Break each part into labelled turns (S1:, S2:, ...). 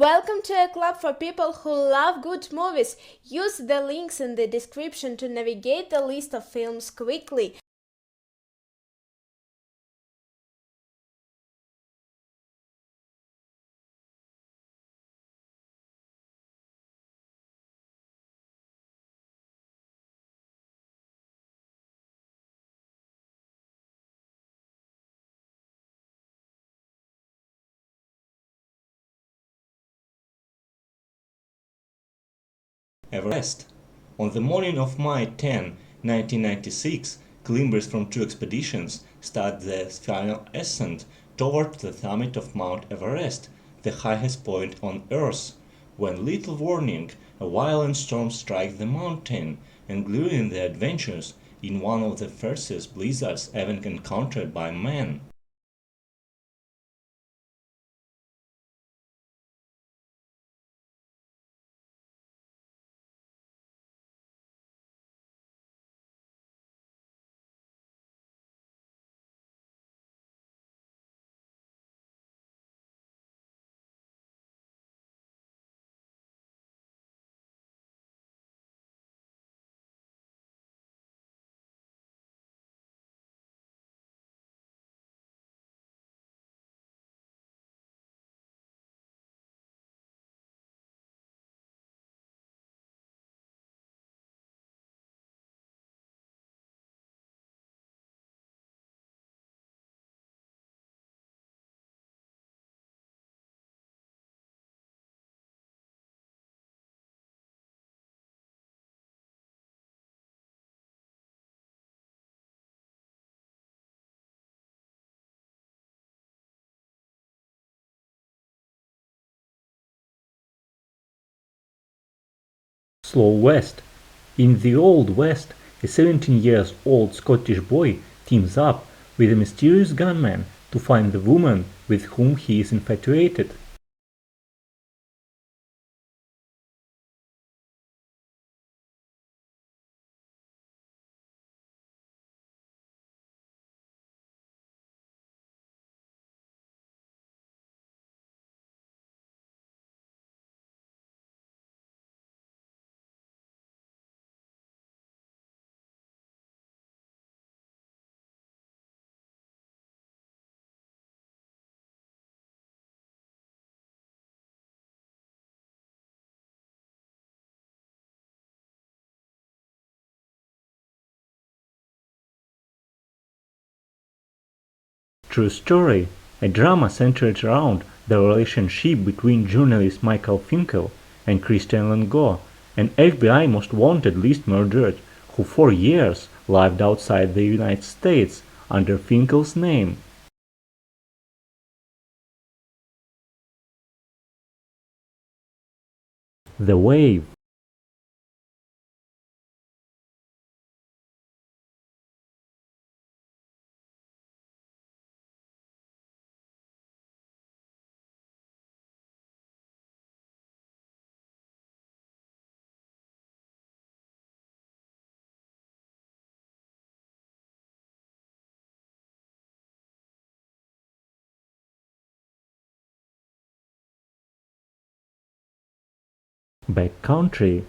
S1: Welcome to a club for people who love good movies. Use the links in the description to navigate the list of films quickly.
S2: Everest. On the morning of May 10, 1996, climbers from two expeditions started the final ascent toward the summit of Mount Everest, the highest point on Earth. When little warning, a violent storm struck the mountain, including the adventures in one of the fiercest blizzards ever encountered by man.
S3: Slow West. In the Old West, a 17-year-old Scottish boy teams up with a mysterious gunman to find the woman with whom he is infatuated. True story, a drama centered around the relationship between journalist Michael Finkel and Christian Langor, an FBI most wanted list murderer who for years lived outside the United States under Finkel's name. The Wave. Backcountry.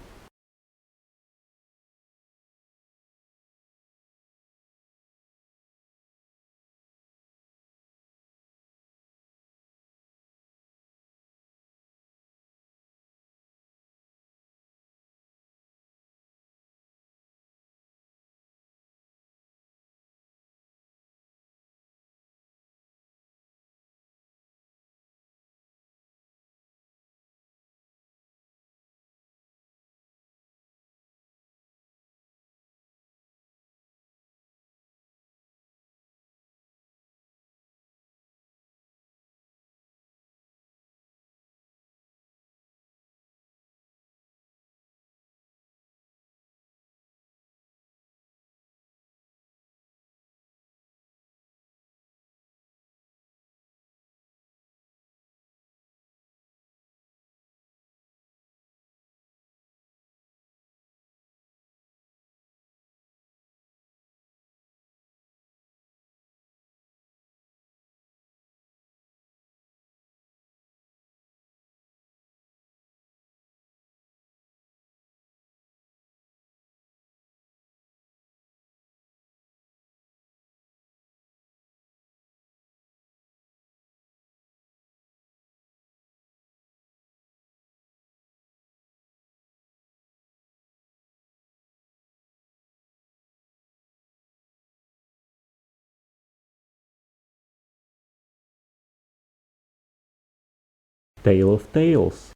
S3: Tale of Tales.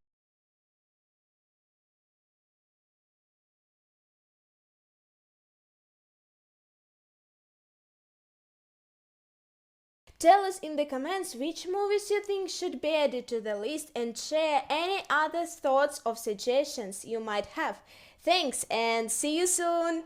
S1: Tell us in the comments which movies you think should be added to the list and share any other thoughts or suggestions you might have. Thanks and see you soon!